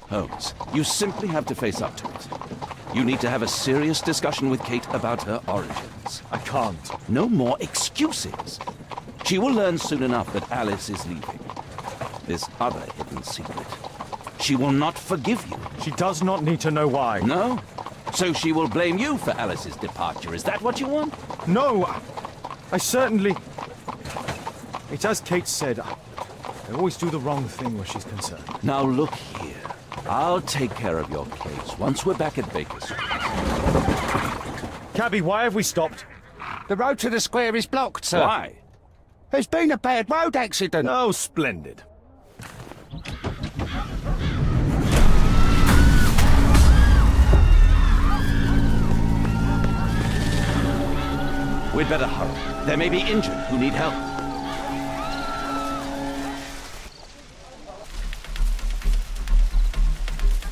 Holmes, you simply have to face up to it. You need to have a serious discussion with Kate about her origins. I can't. No more excuses. She will learn soon enough that Alice is leaving. This other hidden secret. She will not forgive you. She does not need to know why. No? So she will blame you for Alice's departure. Is that what you want? No! I certainly... It's as Kate said, I always do the wrong thing where she's concerned. Now look here. I'll take care of your case once we're back at Baker Street. Cabby, why have we stopped? The road to the square is blocked, sir. Why? There's been a bad road accident. Oh, splendid. We'd better hurry. There may be injured who need help.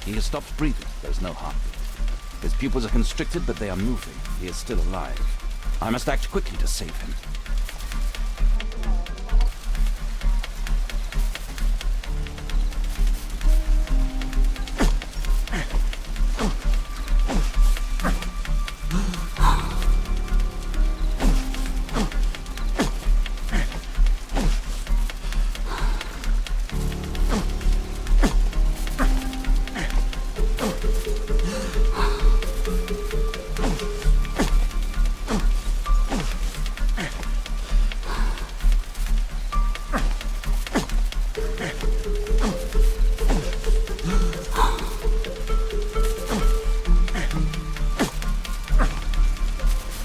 He has stopped breathing. There's no heartbeat. His pupils are constricted, but they are moving. He is still alive. I must act quickly to save him.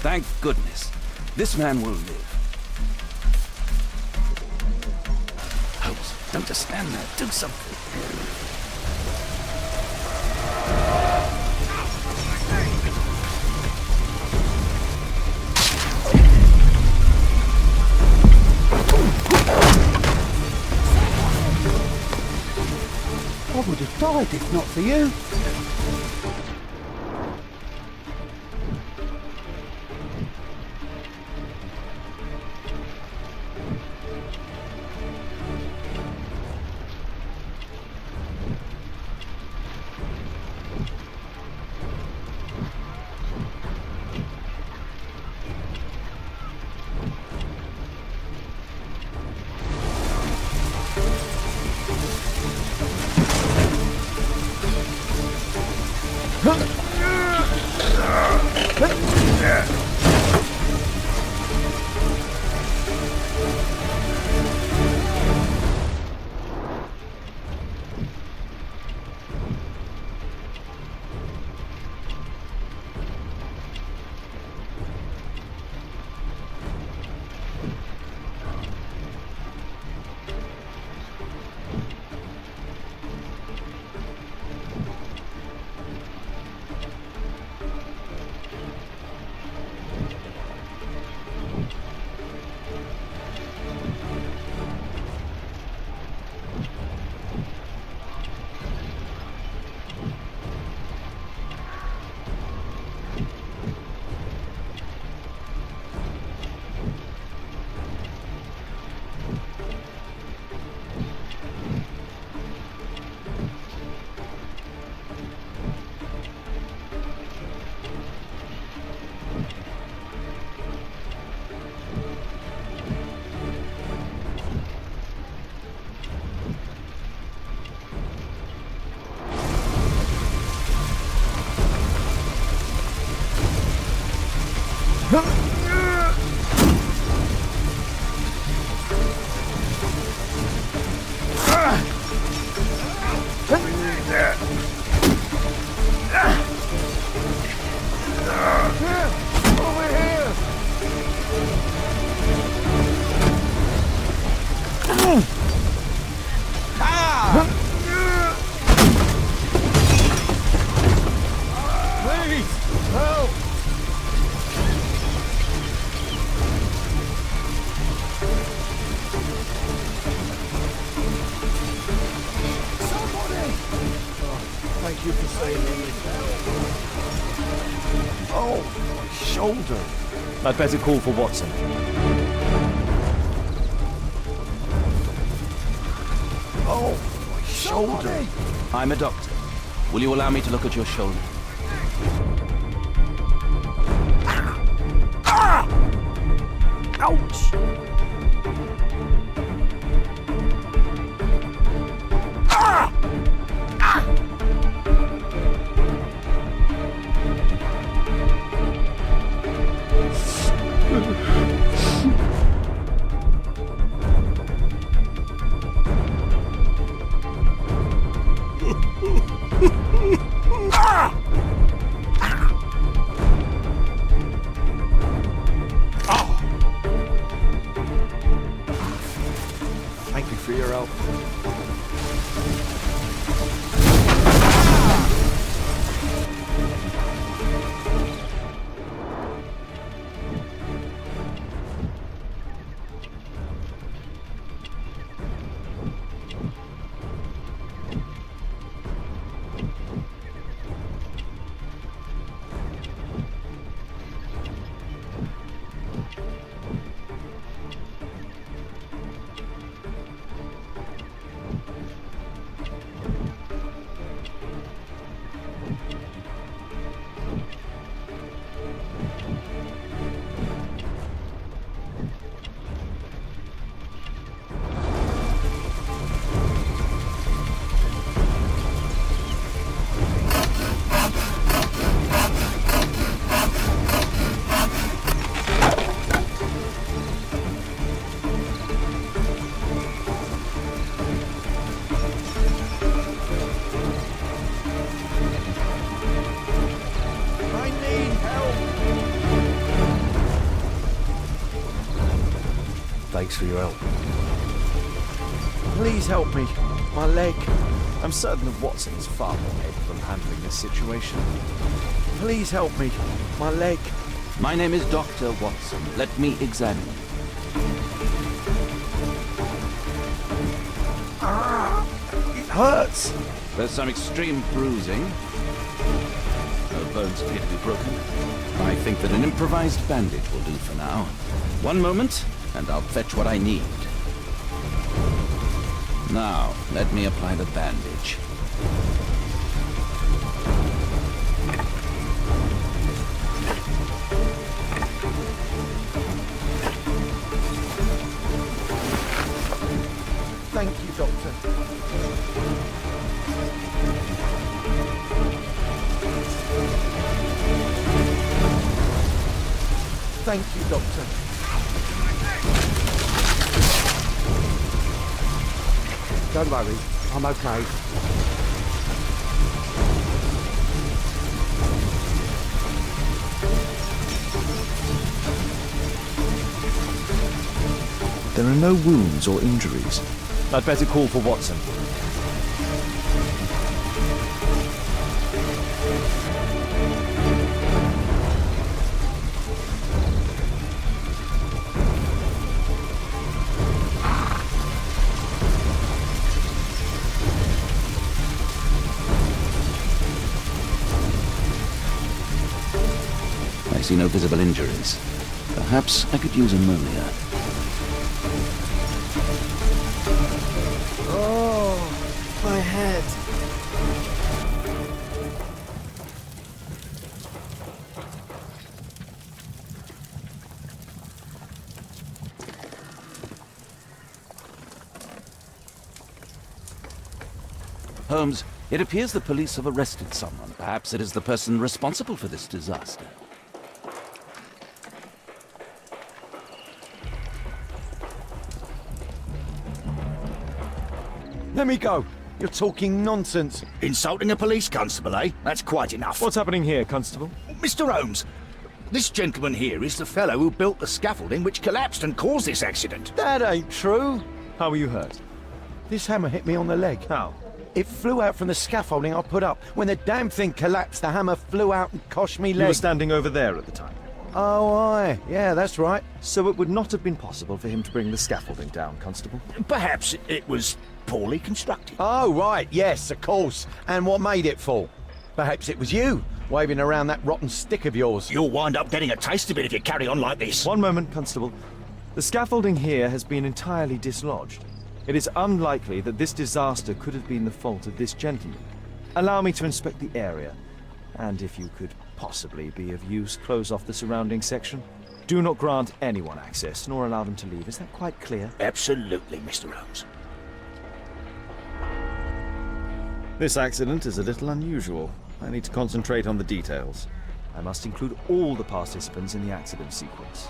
Thank goodness. This man will live. Holmes, don't just stand there. Do something. I would have died if not for you. Thank you for saving me. Oh, my shoulder. I'd better call for Watson. Oh, my shoulder. I'm a doctor. Will you allow me to look at your shoulder? Ouch! Thank you for your help. Thanks for your help. Please help me. My leg. I'm certain that Watson is far more capable of handling this situation. Please help me. My leg. My name is Dr. Watson. Let me examine you. It hurts. There's some extreme bruising. No bones appear to be broken. I think that an improvised bandage will do for now. One moment, and I'll fetch what I need. Now, let me apply the bandage. Thank you, Doctor. Thank you, Doctor. Don't worry, I'm okay. There are no wounds or injuries. I'd better call for Watson. I see no visible injuries. Perhaps I could use ammonia. Oh, my head. Holmes, it appears the police have arrested someone. Perhaps it is the person responsible for this disaster. Let me go. You're talking nonsense. Insulting a police constable, eh? That's quite enough. What's happening here, Constable? Mr. Holmes, this gentleman here is the fellow who built the scaffolding which collapsed and caused this accident. That ain't true. How were you hurt? This hammer hit me on the leg. How? It flew out from the scaffolding I put up. When the damn thing collapsed, the hammer flew out and coshed me leg. You were standing over there at the time. Oh, aye. Yeah, that's right. So it would not have been possible for him to bring the scaffolding down, Constable? Perhaps it was poorly constructed. Oh, right. Yes, of course. And what made it fall? Perhaps it was you, waving around that rotten stick of yours. You'll wind up getting a taste of it if you carry on like this. One moment, Constable. The scaffolding here has been entirely dislodged. It is unlikely that this disaster could have been the fault of this gentleman. Allow me to inspect the area. And if you could possibly be of use, close off the surrounding section. Do not grant anyone access, nor allow them to leave. Is that quite clear? Absolutely, Mr. Holmes. This accident is a little unusual. I need to concentrate on the details. I must include all the participants in the accident sequence.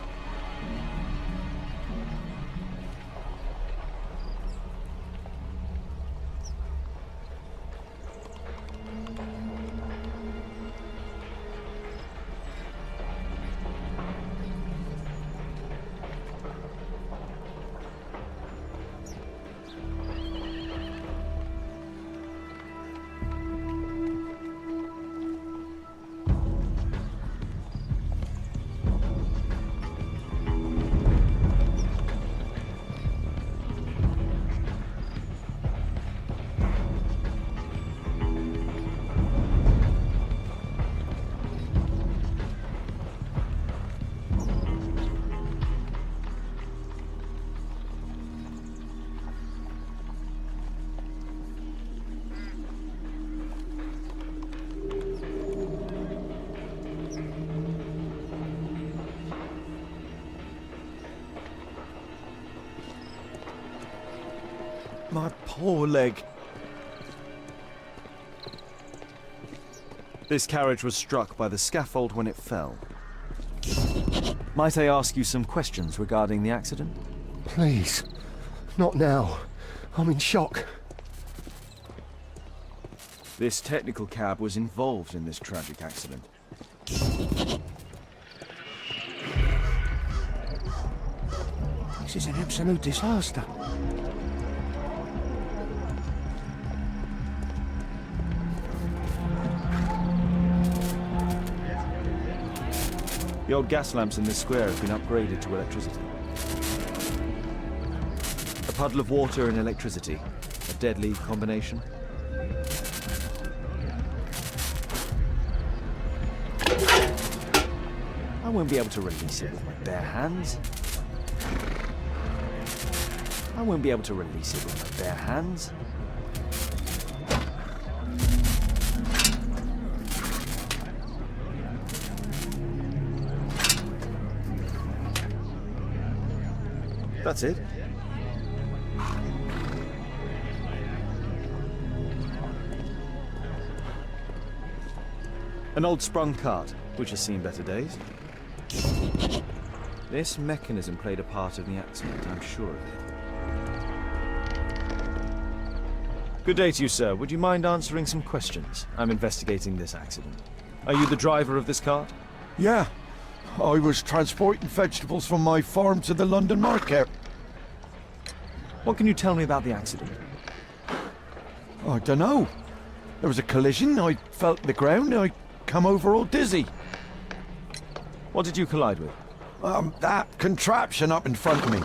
My poor leg. This carriage was struck by the scaffold when it fell. Might I ask you some questions regarding the accident? Please. Not now. I'm in shock. This technical cab was involved in this tragic accident. This is an absolute disaster. The old gas lamps in this square have been upgraded to electricity. A puddle of water and electricity. A deadly combination. I won't be able to release it with my bare hands. I won't be able to release it with my bare hands. That's it. An old sprung cart, which has seen better days. This mechanism played a part in the accident, I'm sure of it. Good day to you, sir. Would you mind answering some questions? I'm investigating this accident. Are you the driver of this cart? Yeah. I was transporting vegetables from my farm to the London market. What can you tell me about the accident? I don't know. There was a collision, I felt the ground, I come over all dizzy. What did you collide with? That contraption up in front of me.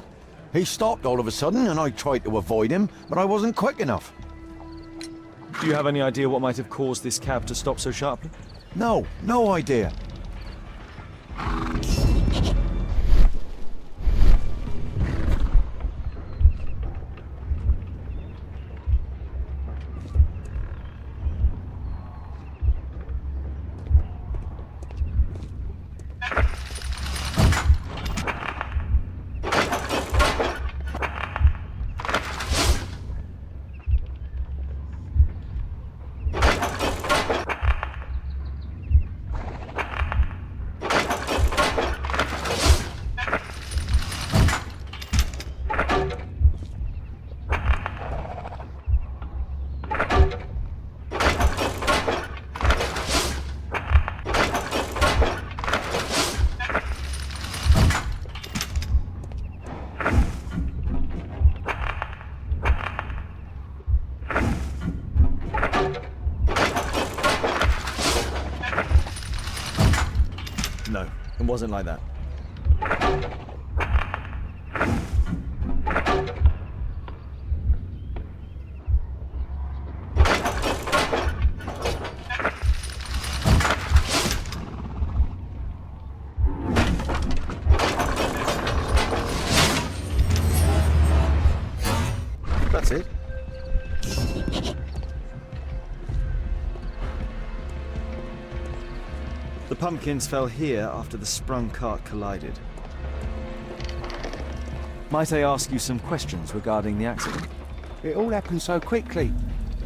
He stopped all of a sudden and I tried to avoid him, but I wasn't quick enough. Do you have any idea what might have caused this cab to stop so sharply? No idea. No, it wasn't like that. That's it. pumpkins fell here after the sprung cart collided. Might I ask you some questions regarding the accident? It all happened so quickly.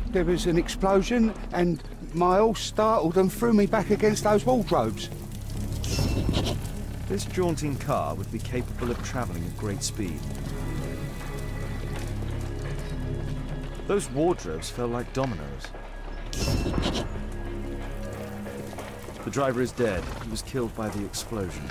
There was an explosion, and my horse startled and threw me back against those wardrobes. This jaunting car would be capable of travelling at great speed. Those wardrobes fell like dominoes. The driver is dead. He was killed by the explosion.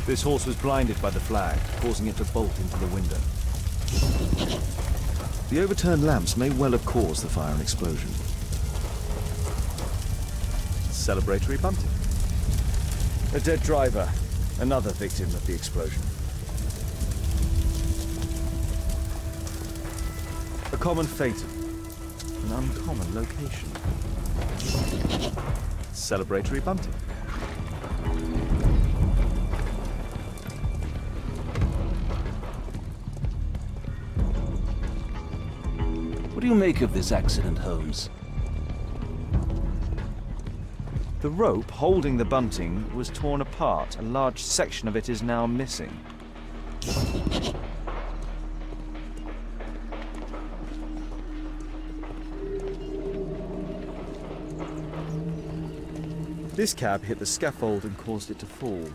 This horse was blinded by the flag, causing it to bolt into the window. The overturned lamps may well have caused the fire and explosion. Celebratory bunting. A dead driver, another victim of the explosion. A common fate, an uncommon location. Celebratory bunting. What do you make of this accident, Holmes? The rope holding the bunting was torn apart. A large section of it is now missing. This cab hit the scaffold and caused it to fall.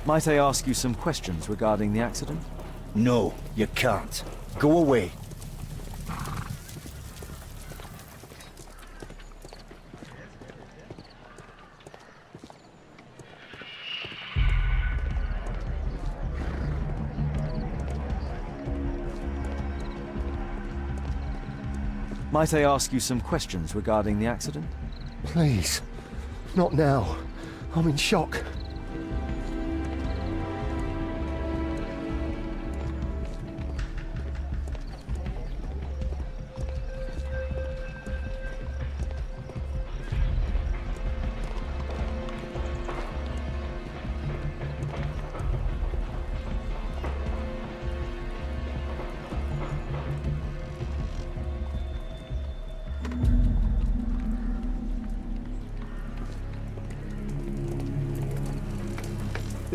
Might I ask you some questions regarding the accident? No, you can't. Go away. Might I ask you some questions regarding the accident? Please. Not now. I'm in shock.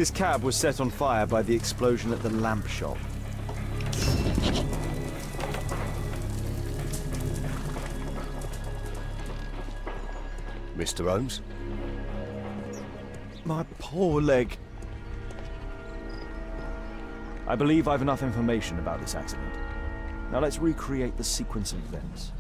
This cab was set on fire by the explosion at the lamp shop. Mr. Holmes? My poor leg. I believe I've enough information about this accident. Now let's recreate the sequence of events.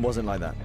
wasn't like that.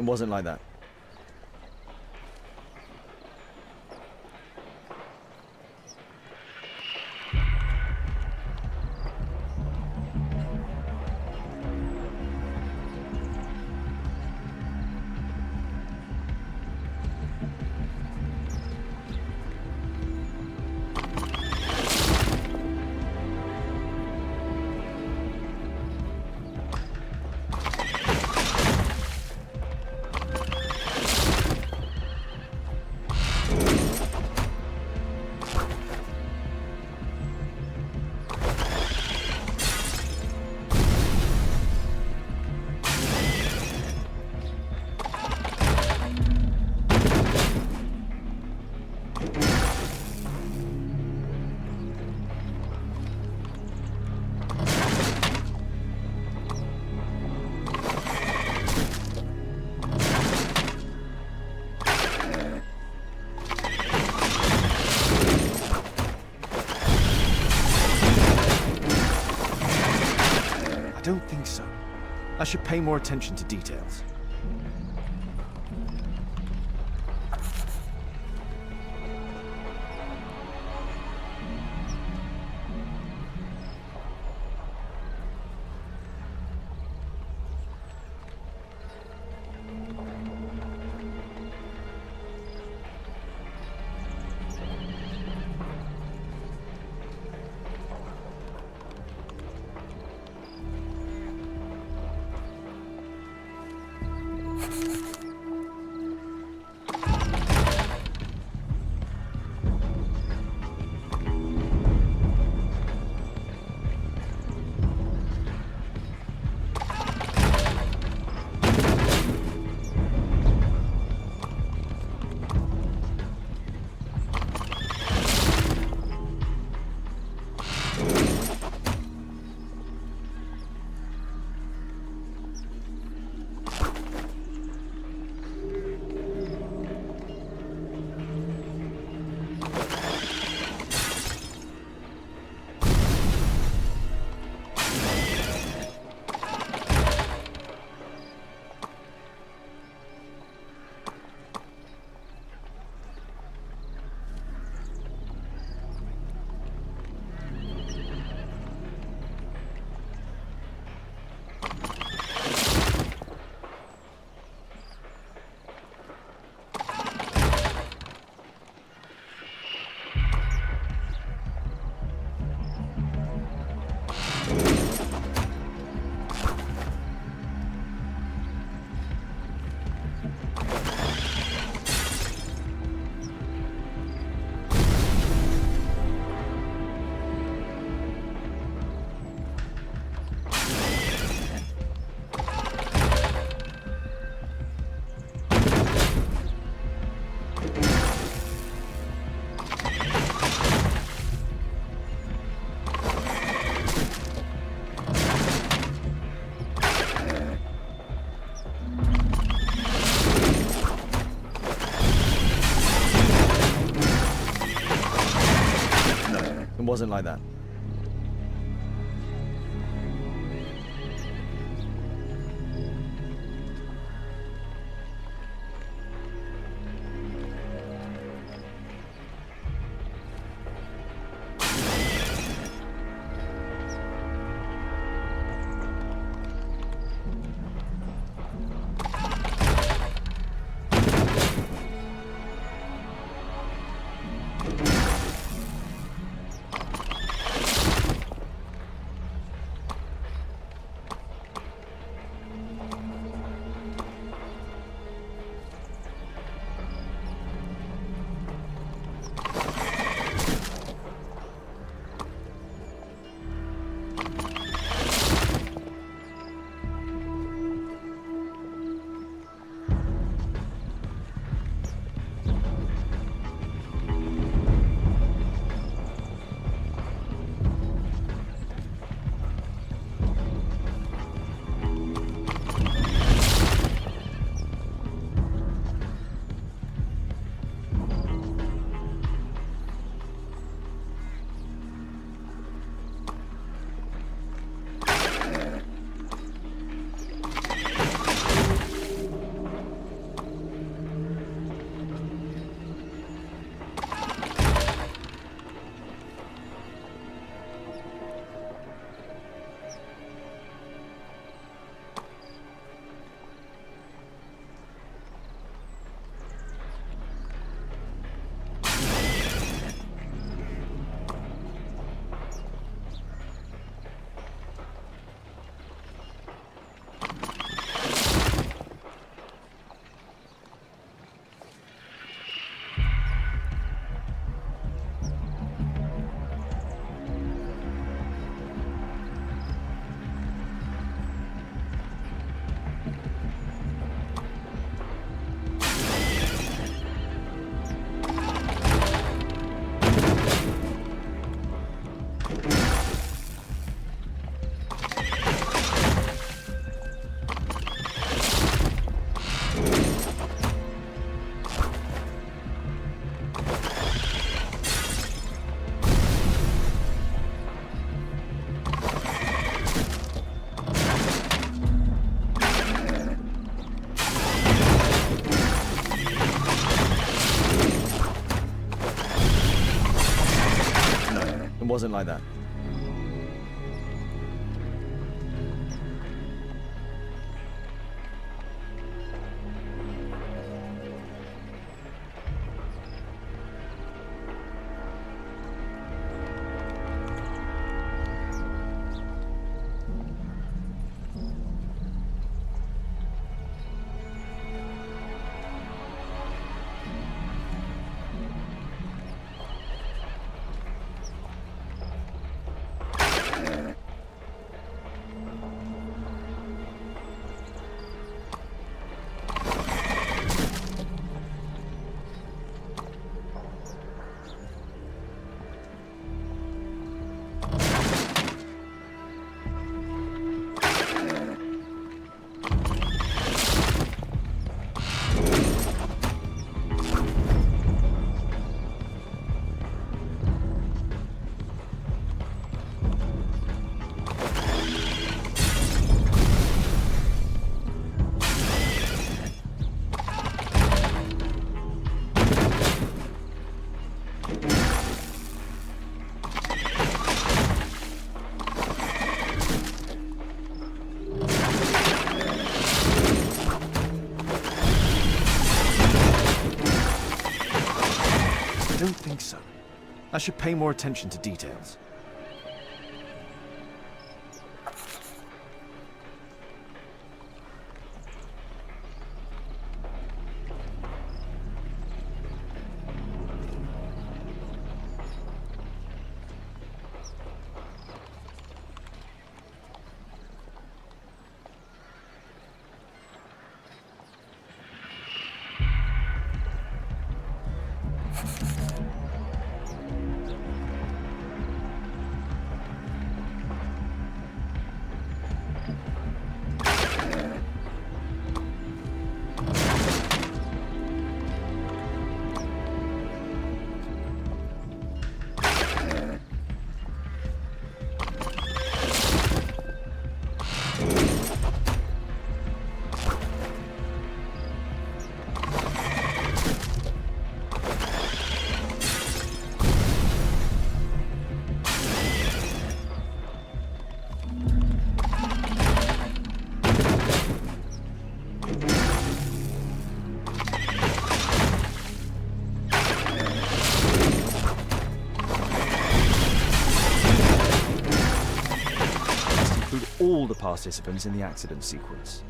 It wasn't like that. I don't think so. I should pay more attention to details. It wasn't like that. Wasn't like that. I don't think so. I should pay more attention to details. participants in the accident sequence.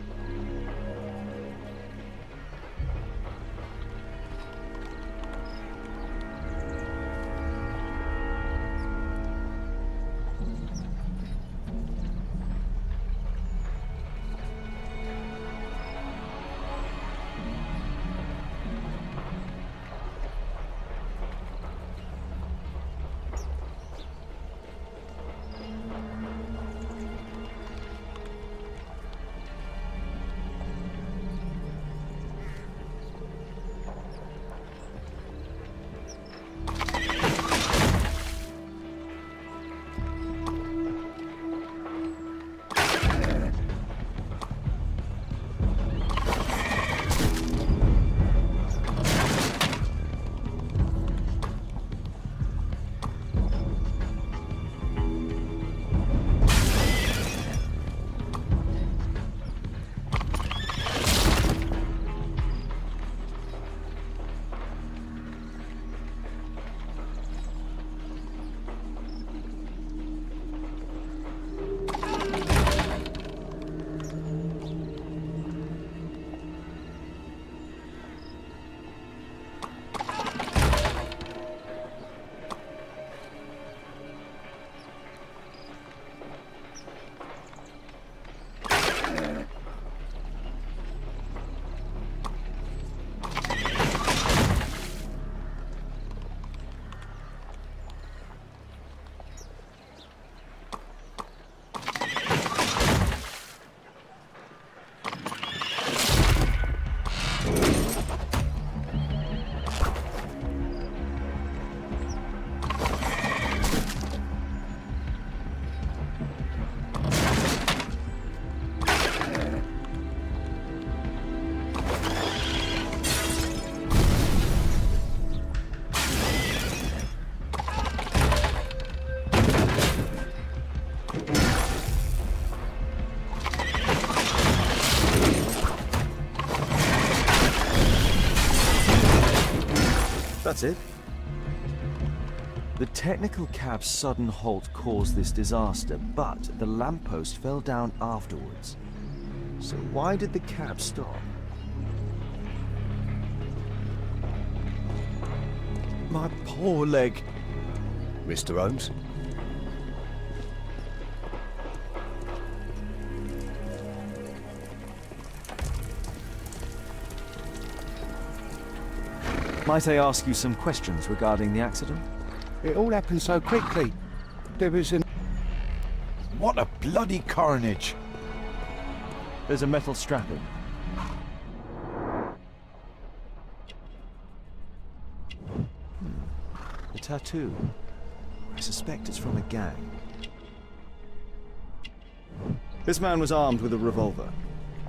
That's it. The technical cab's sudden halt caused this disaster, but the lamppost fell down afterwards. So why did the cab stop? My poor leg. Mr. Holmes? Might I ask you some questions regarding the accident? It all happened so quickly. There was an... What a bloody carnage. There's a metal strapping. A tattoo. I suspect it's from a gang. This man was armed with a revolver.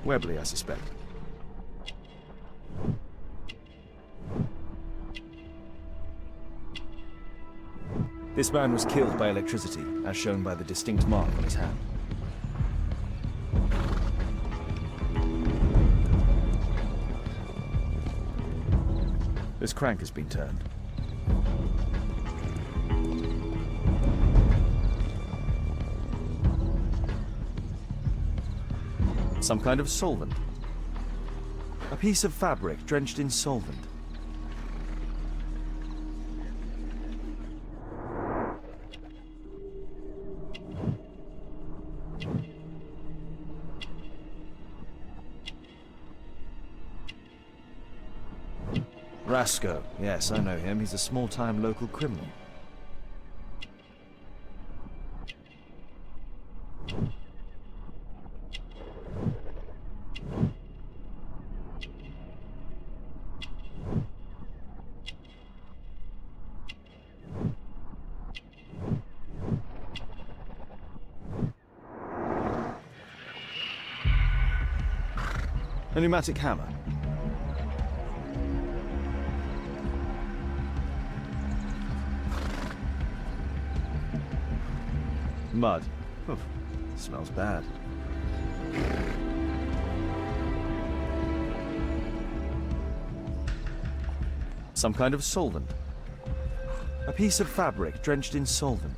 Webley, I suspect. This man was killed by electricity, as shown by the distinct mark on his hand. This crank has been turned. Some kind of solvent. A piece of fabric drenched in solvent. Rasco. Yes, I know him. He's a small-time local criminal. A pneumatic hammer. Mud. Oof, smells bad. Some kind of solvent. A piece of fabric drenched in solvent.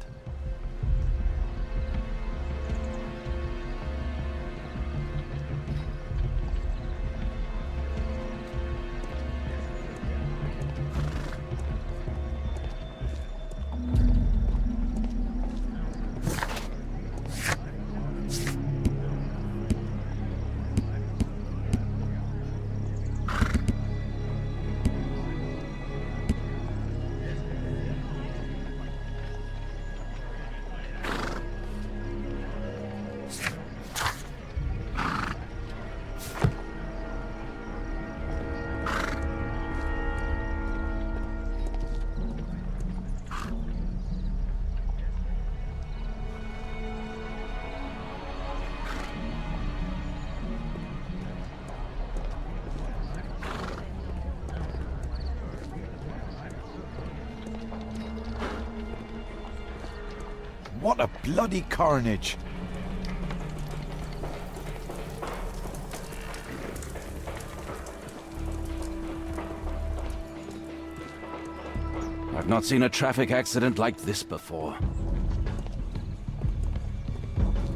What a bloody carnage! I've not seen a traffic accident like this before.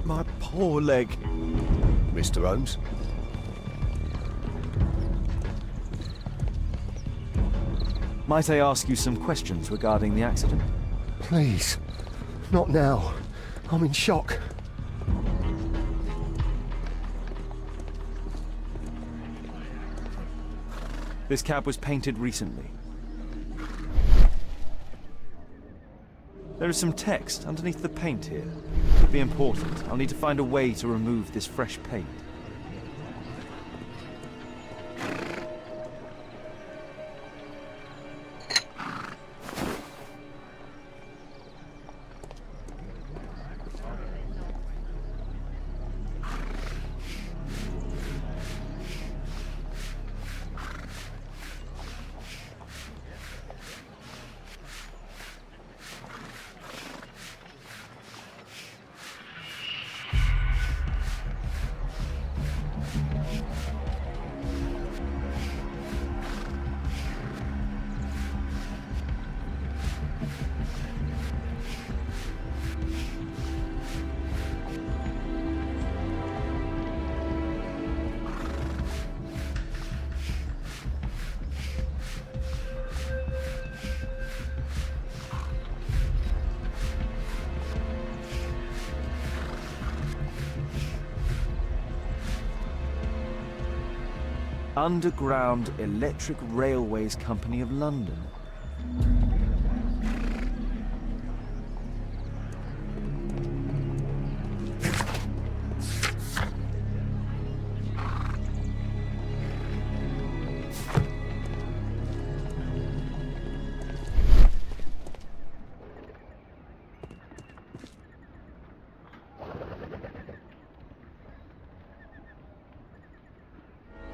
My poor leg. Mr. Holmes? Might I ask you some questions regarding the accident? Please. Not now. I'm in shock. This cab was painted recently. There is some text underneath the paint here. Could be important. I'll need to find a way to remove this fresh paint. Underground Electric Railways Company of London.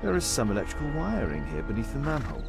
There is some electrical wiring here beneath the manhole.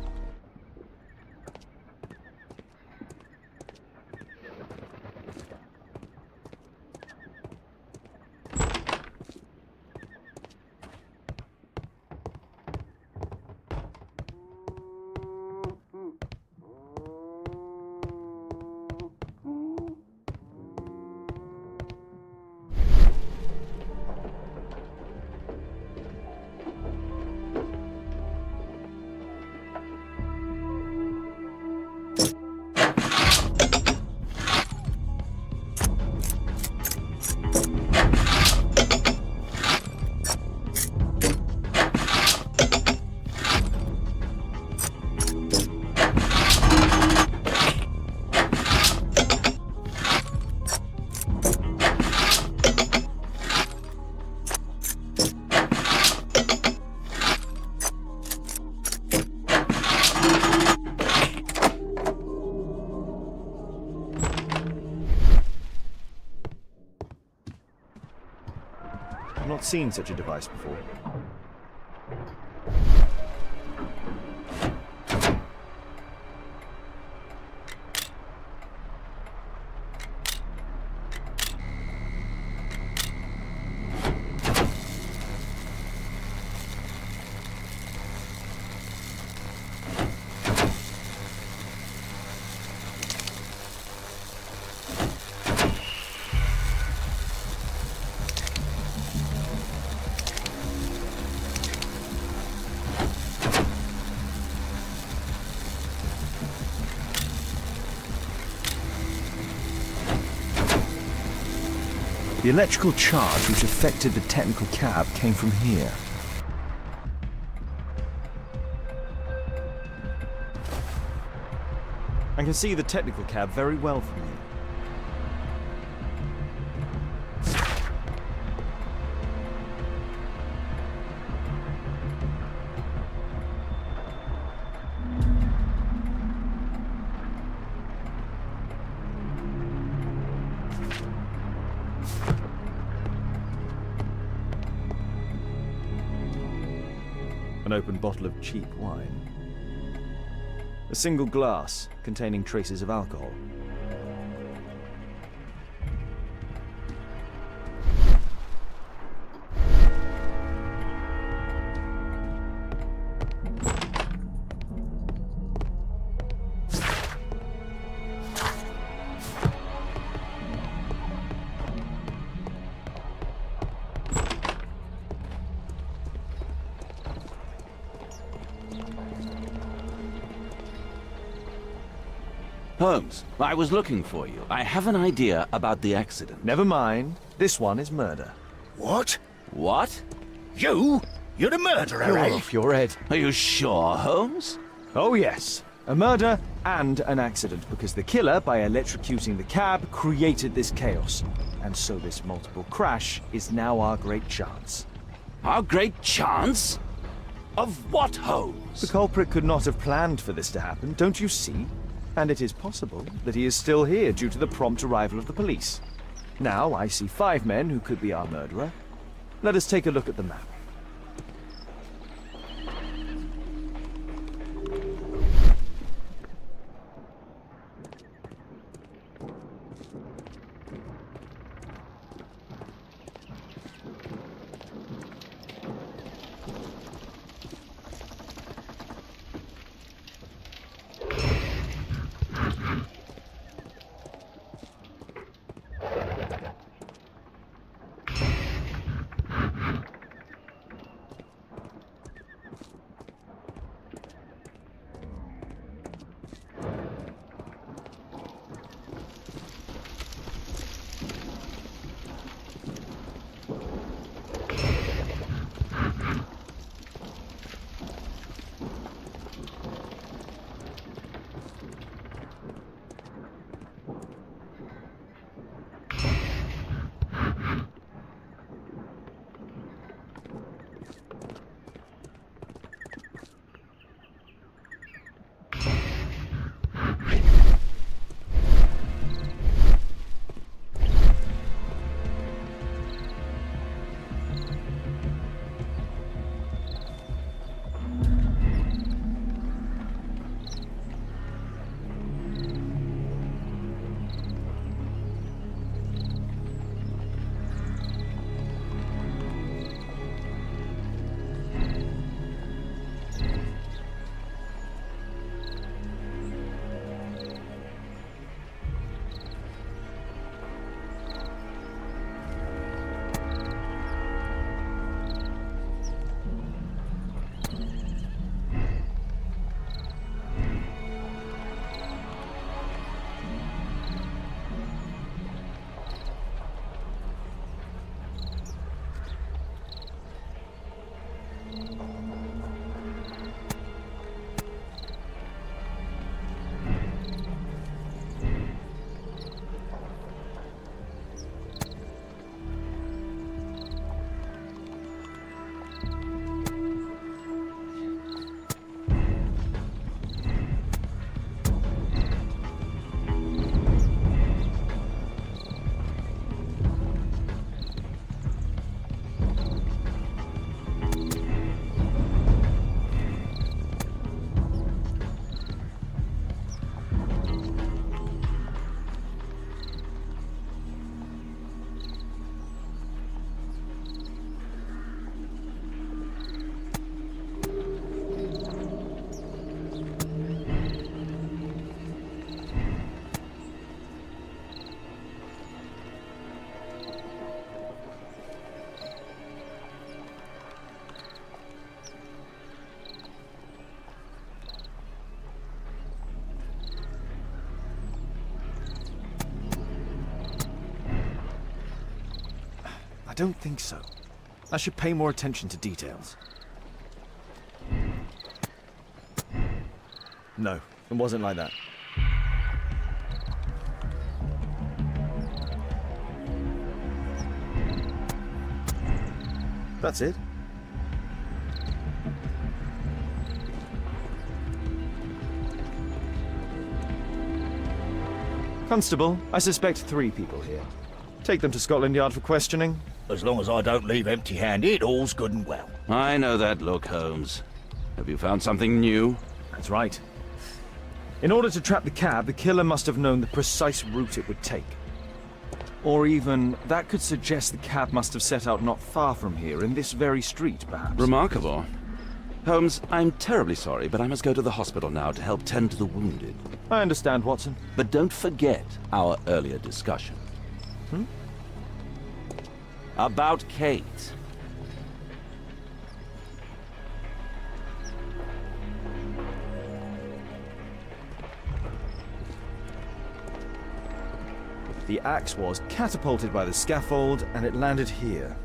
I've not seen such a device before. The electrical charge which affected the technical cab came from here. I can see the technical cab very well from here. An open bottle of cheap wine. A single glass containing traces of alcohol. Holmes, I was looking for you. I have an idea about the accident. Never mind. This one is murder. What? What? You? You're the murderer, You're eh? off your head. Are you sure, Holmes? Oh yes, a murder and an accident, because the killer, by electrocuting the cab, created this chaos. And so this multiple crash is now our great chance. Our great chance? Of what, Holmes? The culprit could not have planned for this to happen, don't you see? And it is possible that he is still here due to the prompt arrival of the police. Now I see 5 men who could be our murderer. Let us take a look at the map. I don't think so. I should pay more attention to details. No, it wasn't like that. That's it. Constable, I suspect 3 people here. Take them to Scotland Yard for questioning. As long as I don't leave empty-handed, all's good and well. I know that look, Holmes. Have you found something new? That's right. In order to trap the cab, the killer must have known the precise route it would take. Or even, that could suggest the cab must have set out not far from here, in this very street, perhaps. Remarkable. Holmes, I'm terribly sorry, but I must go to the hospital now to help tend to the wounded. I understand, Watson. But don't forget our earlier discussion. About Kate. The axe was catapulted by the scaffold, and it landed here.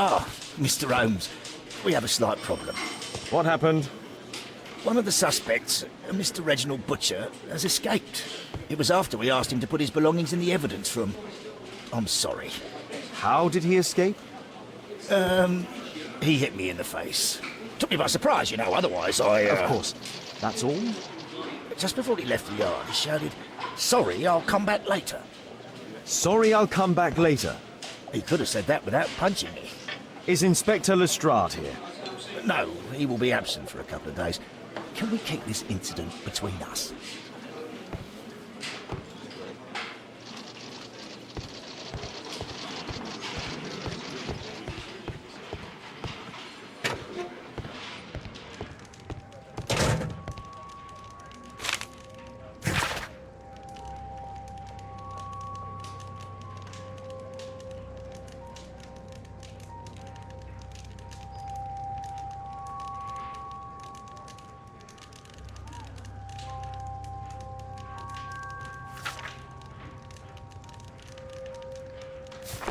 Ah, Mr. Holmes, we have a slight problem. What happened? One of the suspects, Mr. Reginald Butcher, has escaped. It was after we asked him to put his belongings in the evidence room. I'm sorry. How did he escape? He hit me in the face. Took me by surprise, you know, otherwise I... Of course. That's all? Just before he left the yard, he shouted, "Sorry, I'll come back later." Sorry, I'll come back later. He could have said that without punching me. Is Inspector Lestrade here? No, he will be absent for a couple of days. Can we keep this incident between us?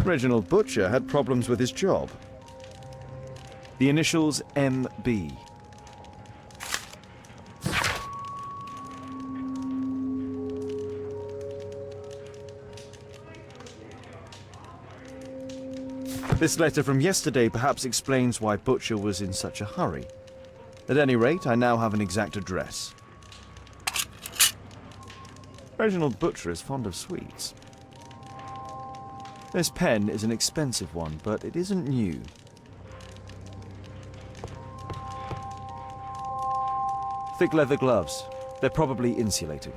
Reginald Butcher had problems with his job. The initials MB. This letter from yesterday perhaps explains why Butcher was in such a hurry. At any rate, I now have an exact address. Reginald Butcher is fond of sweets. This pen is an expensive one, but it isn't new. Thick leather gloves. They're probably insulating.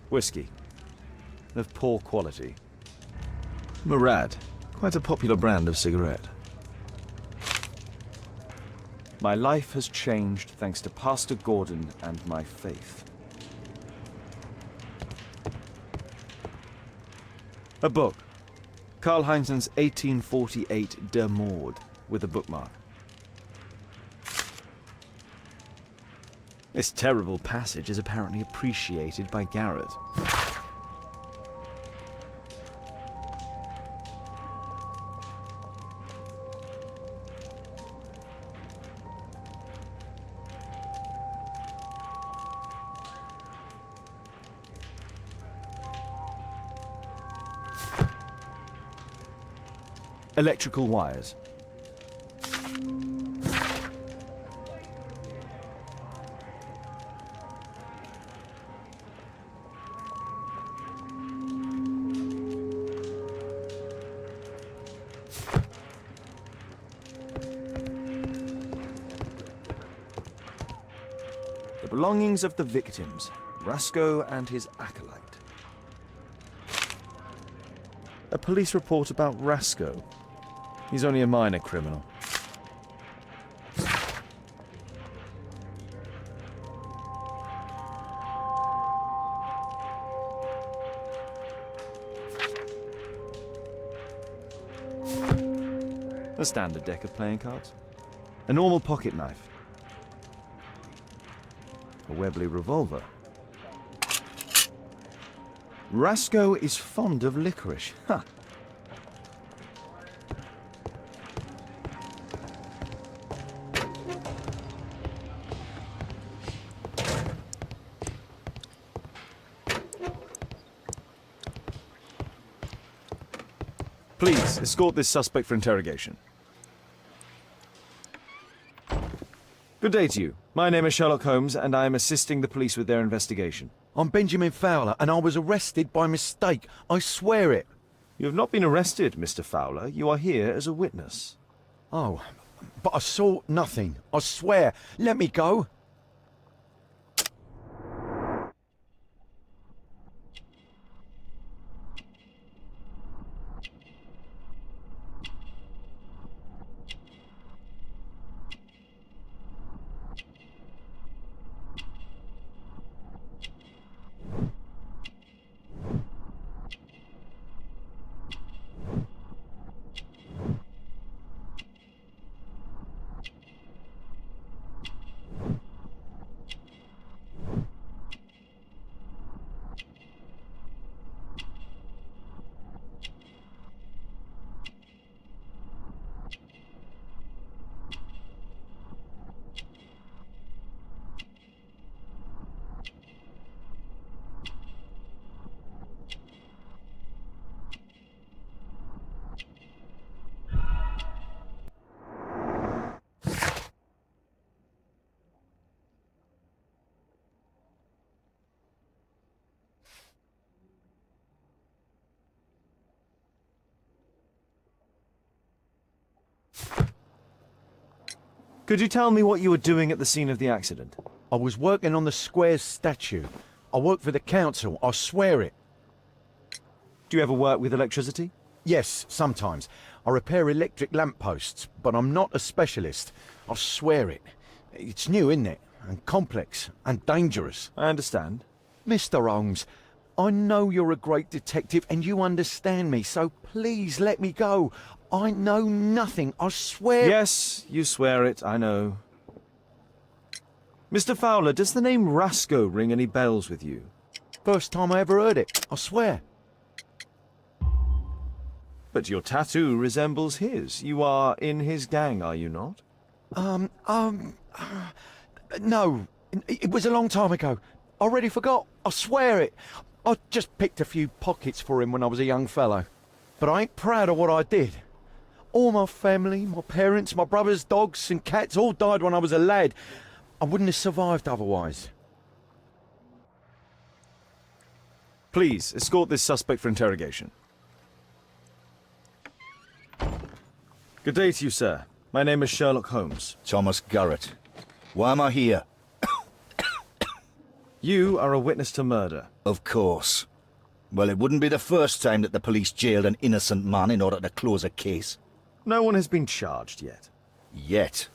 Whiskey. Of poor quality. Murad. Quite a popular brand of cigarette. My life has changed thanks to Pastor Gordon and my faith. A book. Karl Heinzen's 1848 Der Mord, with a bookmark. This terrible passage is apparently appreciated by Garrett. Electrical wires. The belongings of the victims, Rasco and his acolyte. A police report about Rasco. He's only a minor criminal. A standard deck of playing cards. A normal pocket knife. A Webley revolver. Rasco is fond of licorice. Huh. Please, escort this suspect for interrogation. Good day to you. My name is Sherlock Holmes, and I am assisting the police with their investigation. I'm Benjamin Fowler, and I was arrested by mistake. I swear it. You have not been arrested, Mr. Fowler. You are here as a witness. Oh, but I saw nothing. I swear. Let me go. Could you tell me what you were doing at the scene of the accident? I was working on the square's statue. I work for the council. I swear it. Do you ever work with electricity? Yes, sometimes. I repair electric lampposts, but I'm not a specialist. I swear it. It's new, isn't it? And complex and dangerous. I understand. Mr. Holmes, I know you're a great detective and you understand me, so please let me go. I know nothing, I swear. Yes, you swear it, I know. Mr. Fowler, does the name Rasco ring any bells with you? First time I ever heard it, I swear. But your tattoo resembles his. You are in his gang, are you not? No. It was a long time ago. I already forgot. I swear it. I just picked a few pockets for him when I was a young fellow. But I ain't proud of what I did. All my family, my parents, my brothers, dogs and cats all died when I was a lad. I wouldn't have survived otherwise. Please, escort this suspect for interrogation. Good day to you, sir. My name is Sherlock Holmes. Thomas Garrett. Why am I here? You are a witness to murder. Of course. Well, it wouldn't be the first time that the police jailed an innocent man in order to close a case. No one has been charged yet. Yet.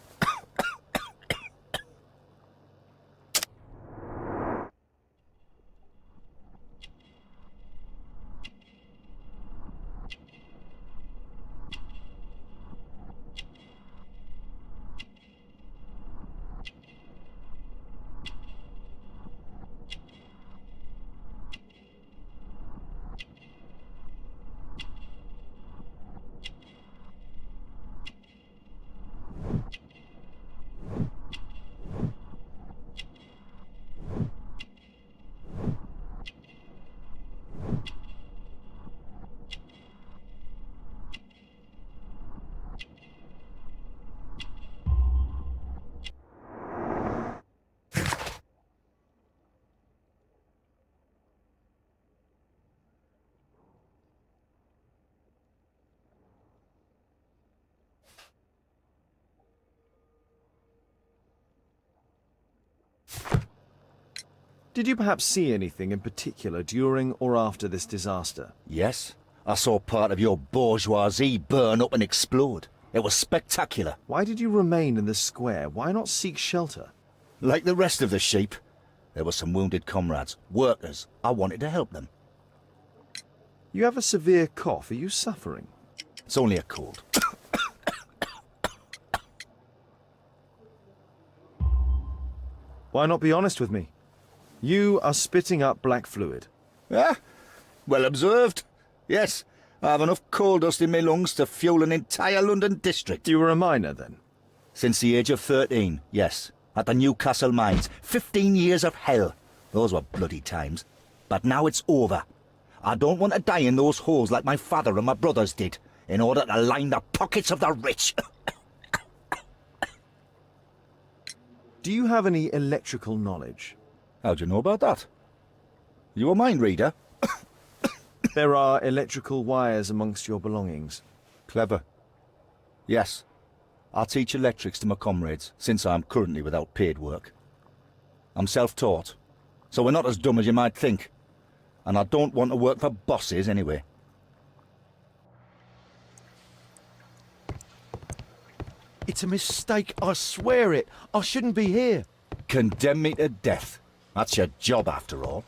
Did you perhaps see anything in particular during or after this disaster? Yes, I saw part of your bourgeoisie burn up and explode. It was spectacular. Why did you remain in the square? Why not seek shelter? Like the rest of the sheep, there were some wounded comrades, workers. I wanted to help them. You have a severe cough. Are you suffering? It's only a cold. Why not be honest with me? You are spitting up black fluid. Ah, well observed. Yes, I have enough coal dust in my lungs to fuel an entire London district. You were a miner then? Since the age of 13, yes. At the Newcastle mines. 15 years of hell. Those were bloody times. But now it's over. I don't want to die in those holes like my father and my brothers did. in order to line the pockets of the rich. Do you have any electrical knowledge? How do you know about that? You a mind reader? There are electrical wires amongst your belongings. Clever. Yes. I teach electrics to my comrades, since I'm currently without paid work. I'm self-taught, so we're not as dumb as you might think. And I don't want to work for bosses anyway. It's a mistake, I swear it. I shouldn't be here. Condemn me to death. That's your job, after all.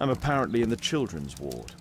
I'm apparently in the children's ward.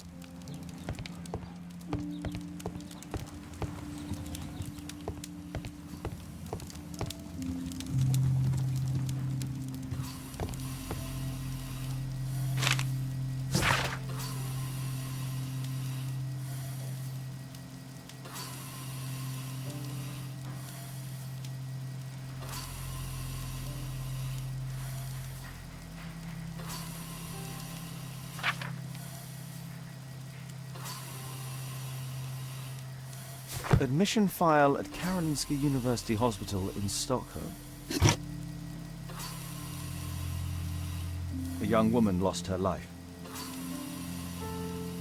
Admission file at Karolinska University Hospital in Stockholm. A young woman lost her life.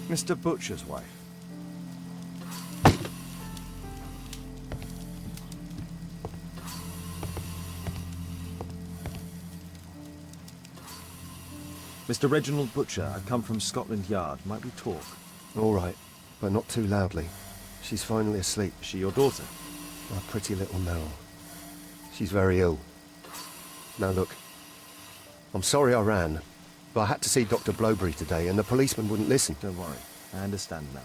Mr. Butcher's wife. Mr. Reginald Butcher, I've come from Scotland Yard. Might we talk? All right, but not too loudly. She's finally asleep. Is she your daughter? My pretty little Meryl. She's very ill. Now look, I'm sorry I ran, but I had to see Dr. Blowberry today and the policeman wouldn't listen. Don't worry, I understand now.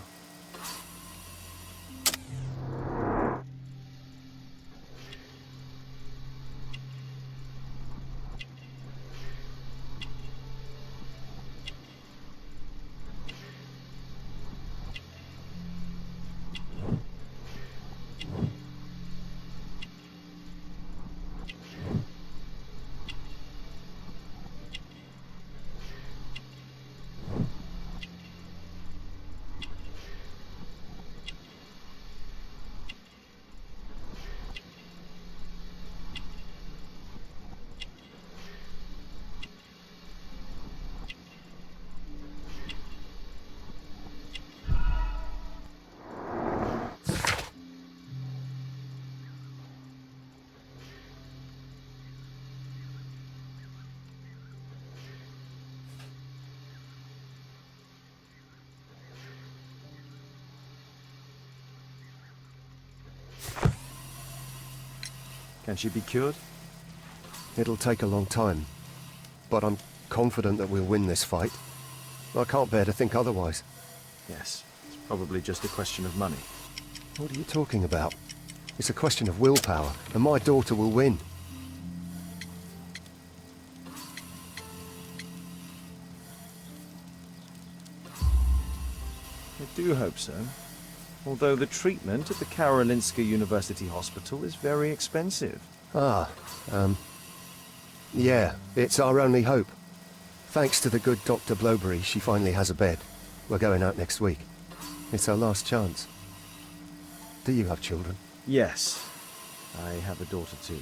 Can she be cured? It'll take a long time, but I'm confident that we'll win this fight. I can't bear to think otherwise. Yes, it's probably just a question of money. What are you talking about? It's a question of willpower, and my daughter will win. I do hope so. Although the treatment at the Karolinska University Hospital is very expensive. Yeah, it's our only hope. Thanks to the good Dr. Blowberry, she finally has a bed. We're going out next week. It's our last chance. Do you have children? Yes, I have a daughter too.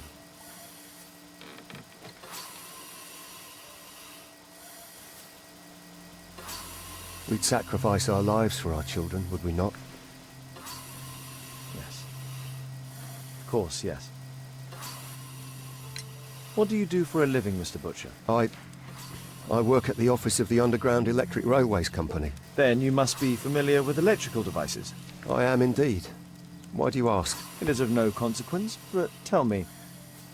We'd sacrifice our lives for our children, would we not? Yes. Of course, yes. What do you do for a living, Mr. Butcher? I work at the office of the Underground Electric Railways Company. Then you must be familiar with electrical devices. I am indeed. Why do you ask? It is of no consequence, but tell me,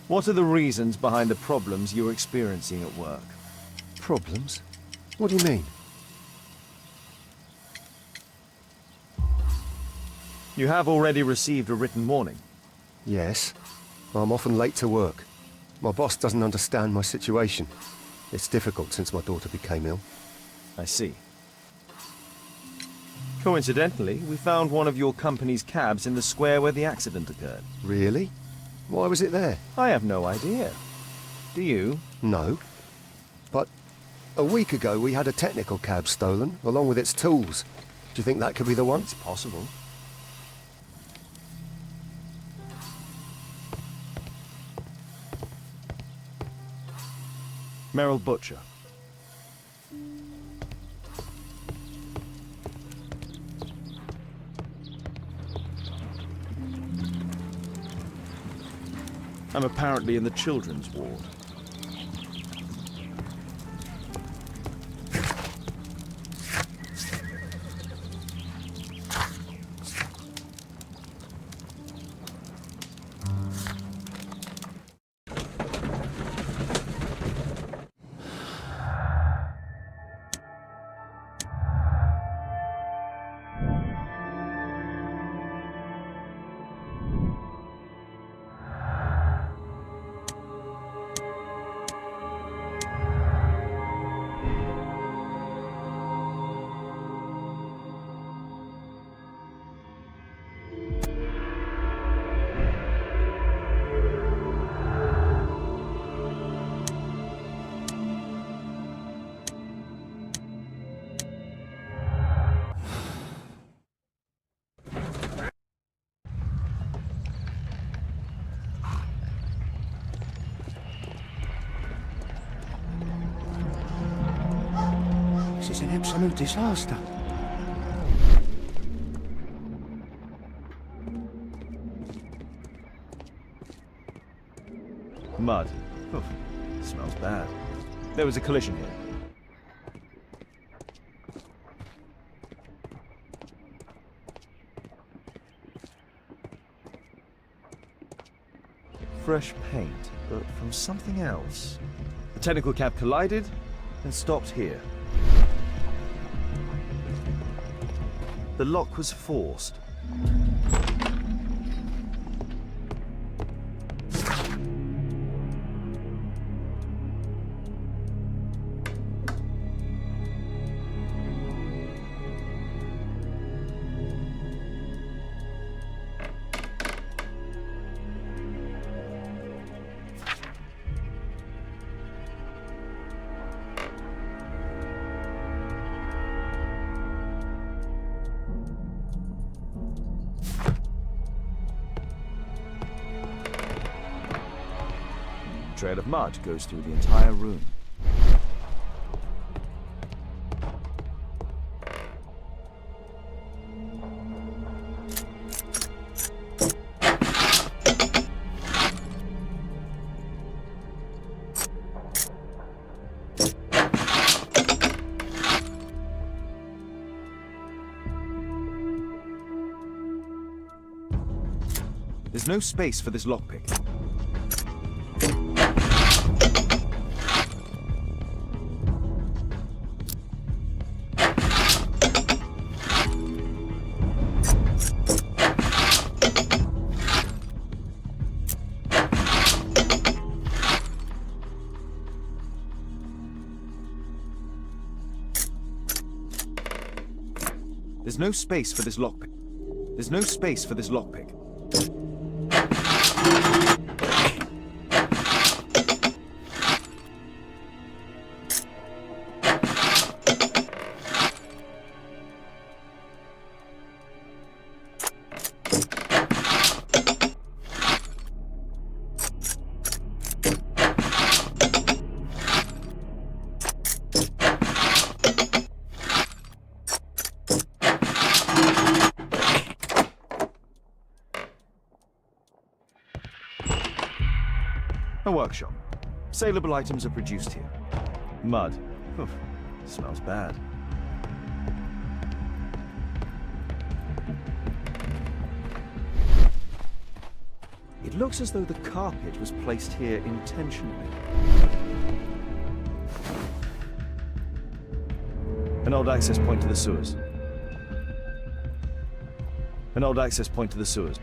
what are the reasons behind the problems you're experiencing at work? Problems? What do you mean? You have already received a written warning. Yes. I'm often late to work. My boss doesn't understand my situation. It's difficult since my daughter became ill. I see. Coincidentally, we found one of your company's cabs in the square where the accident occurred. Really? Why was it there? I have no idea. Do you? No. But a week ago we had a technical cab stolen, along with its tools. Do you think that could be the one? It's possible. Reginald Butcher. I'm apparently in the children's ward. This is an absolute disaster. Mud. Oof. Smells bad. There was a collision here. Fresh paint, but from something else. The technical cab collided and stopped here. The lock was forced. A trail of mud goes through the entire room. There's no space for this lockpick. There's no space for this lockpick. There's no space for this lockpick. A workshop. Saleable items are produced here. Mud. Oof, smells bad. It looks as though the carpet was placed here intentionally. An old access point to the sewers. An old access point to the sewers.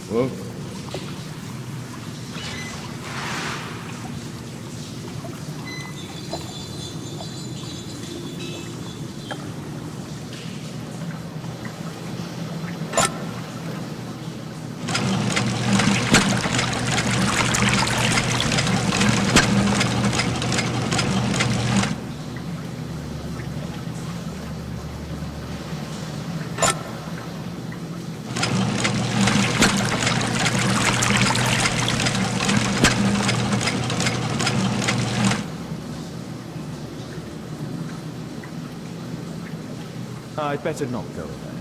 Whoa. I'd better not go there.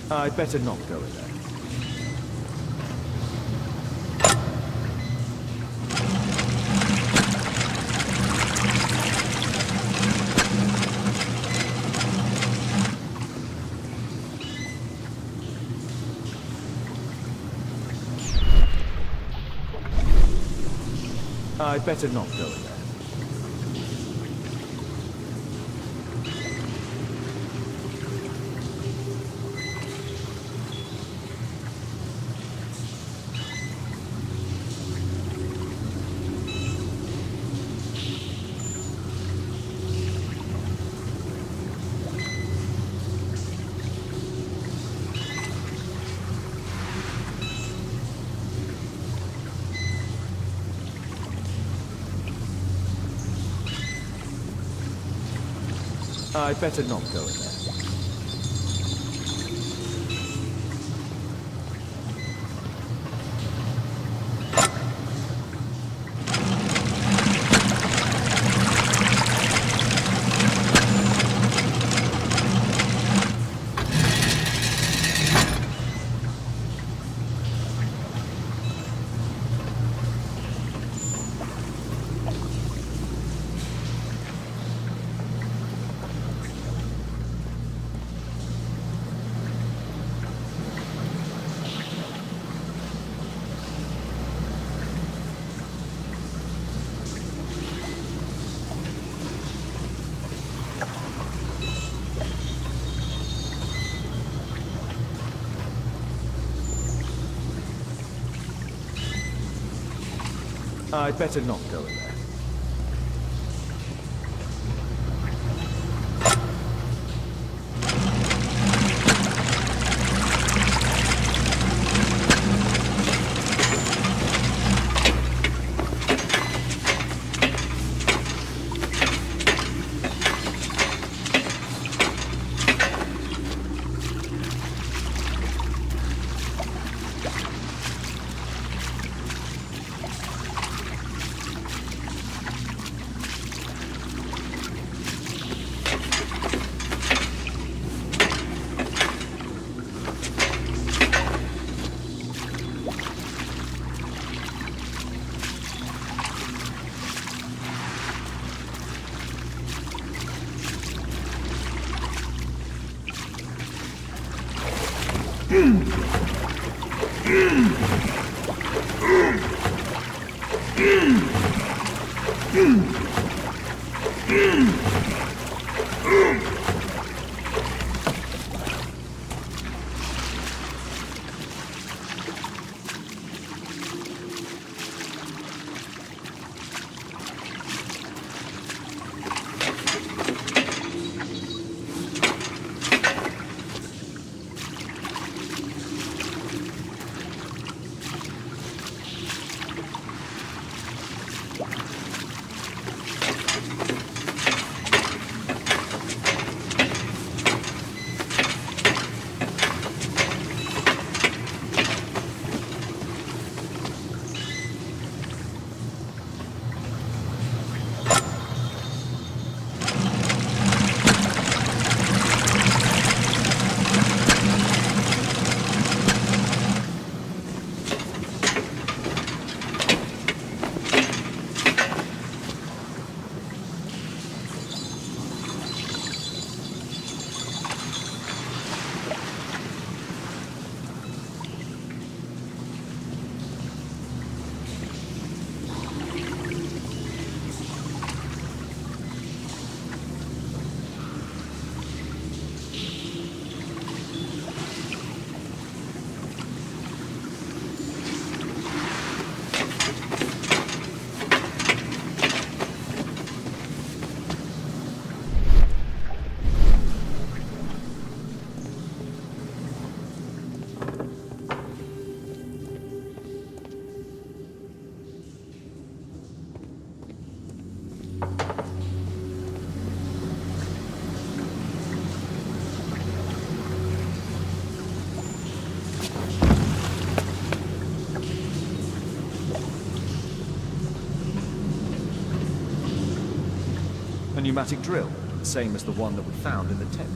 I'd better not go in there. I'd better not go in there. I'd better not go in there. I'd better not go in there. A pneumatic drill, the same as the one that we found in the tent.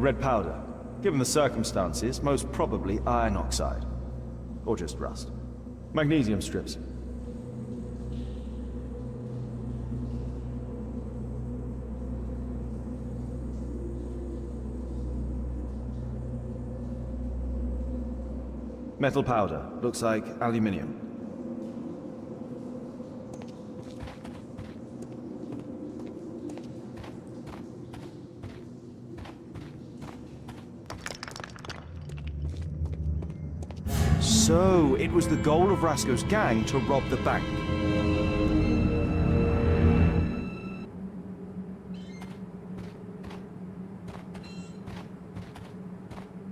red powder. Given the circumstances, most probably iron oxide. Or just rust. Magnesium strips. Metal powder. Looks like aluminium. So, it was the goal of Rasco's gang to rob the bank.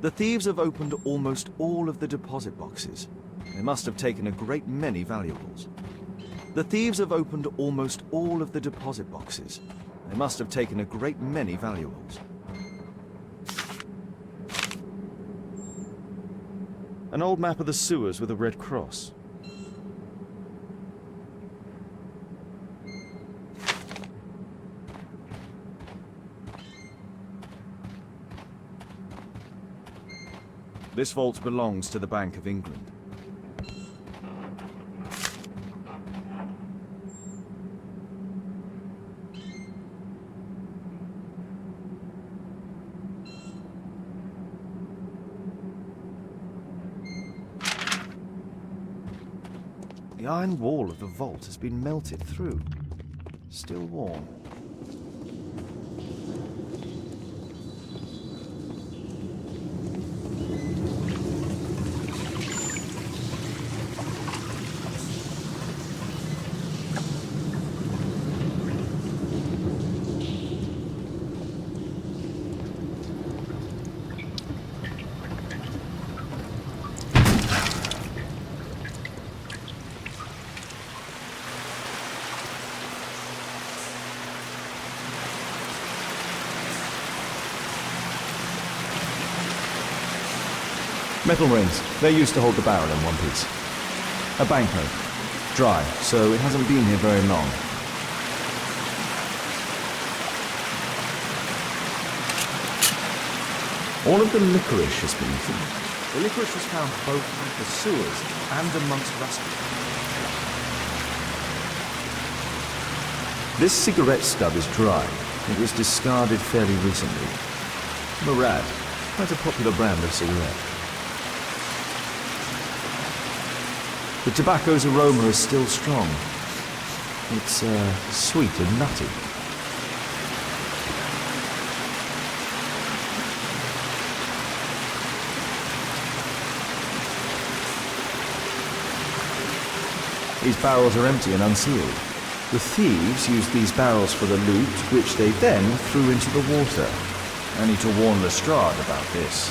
The thieves have opened almost all of the deposit boxes. They must have taken a great many valuables. The thieves have opened almost all of the deposit boxes. They must have taken a great many valuables. An old map of the sewers with a red cross. This vault belongs to the Bank of England. The iron wall of the vault has been melted through. Still warm. Metal rings. They're used to hold the barrel in one piece. A banknote. Dry, so it hasn't been here very long. All of the licorice has been eaten. The licorice was found both in the sewers and amongst Rascal. This cigarette stub is dry. It was discarded fairly recently. Murad, quite a popular brand of cigarette. The tobacco's aroma is still strong. It's sweet and nutty. These barrels are empty and unsealed. The thieves used these barrels for the loot, which they then threw into the water. I need to warn Lestrade about this.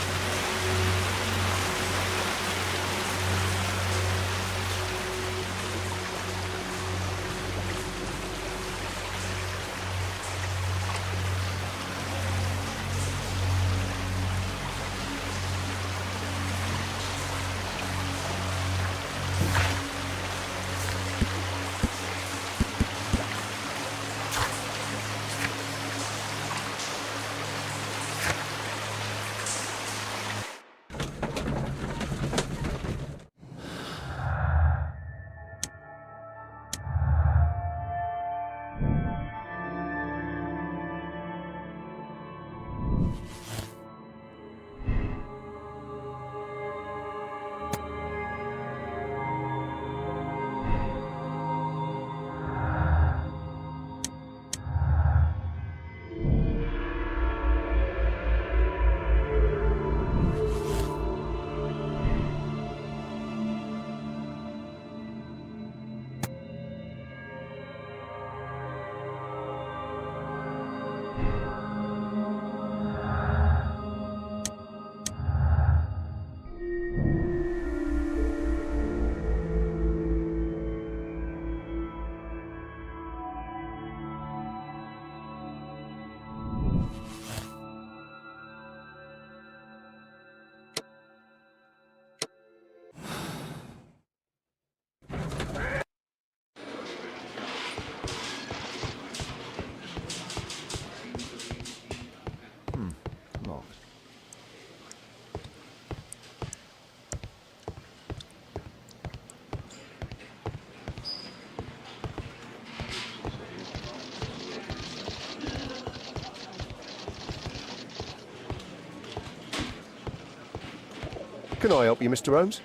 Can I help you, Mr. Holmes?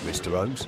Mr. Holmes?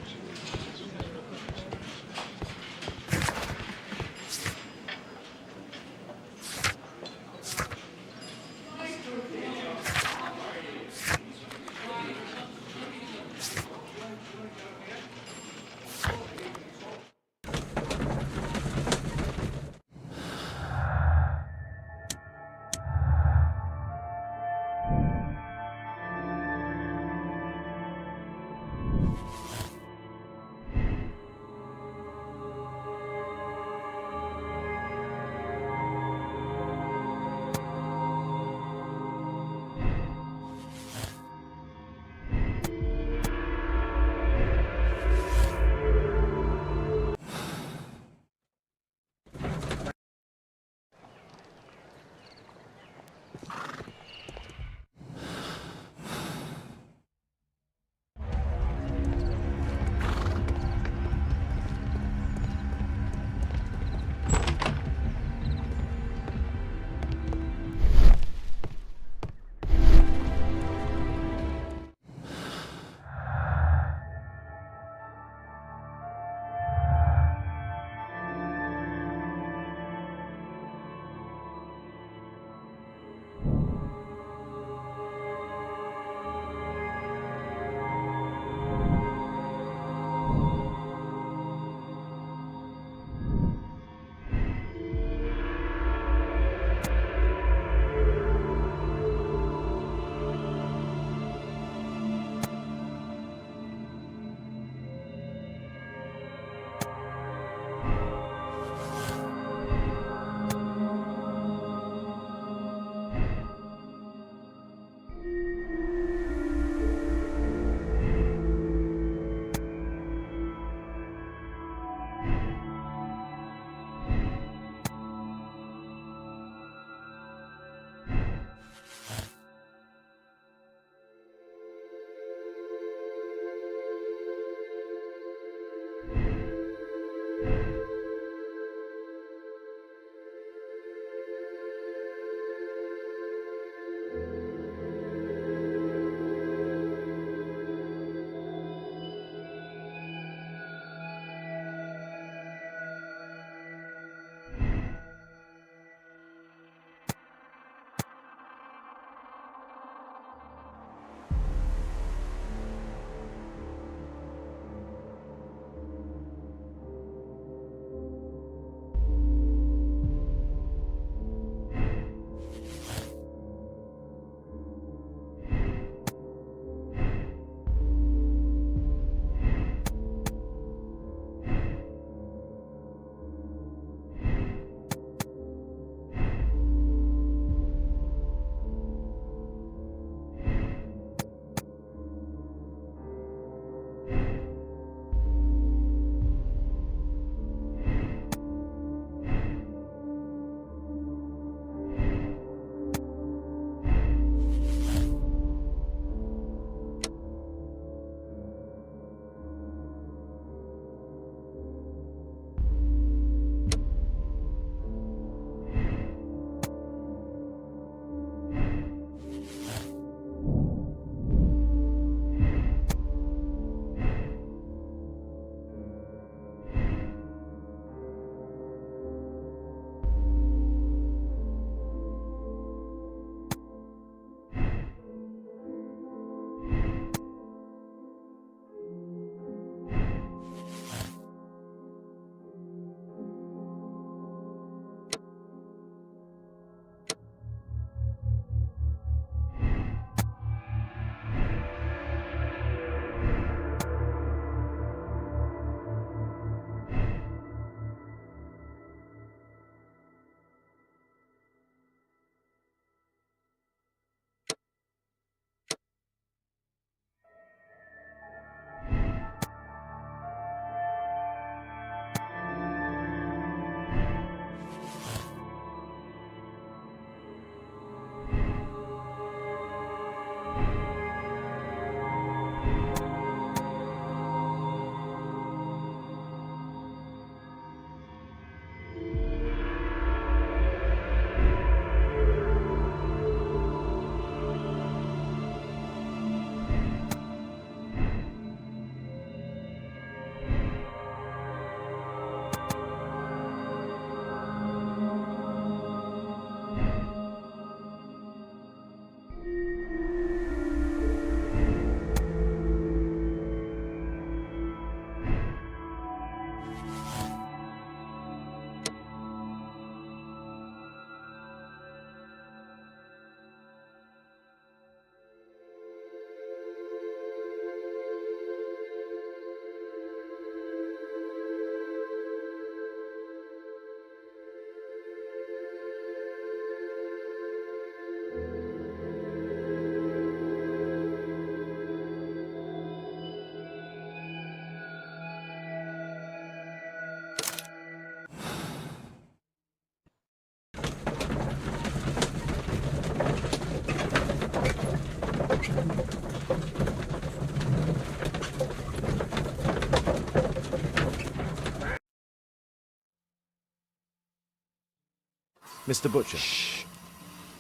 Mr. Butcher. Shh.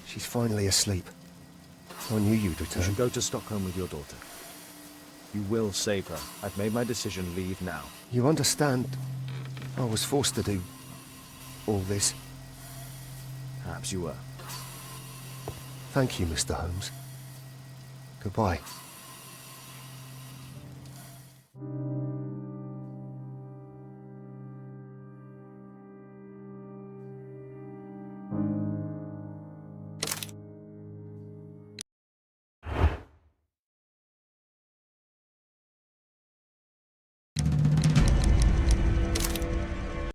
She's finally asleep. I knew you'd You return. should go to Stockholm with your daughter. You will save her. I've made my decision. Leave now. You understand? I was forced to do all this. Perhaps you were. Thank you, Mr. Holmes. Goodbye.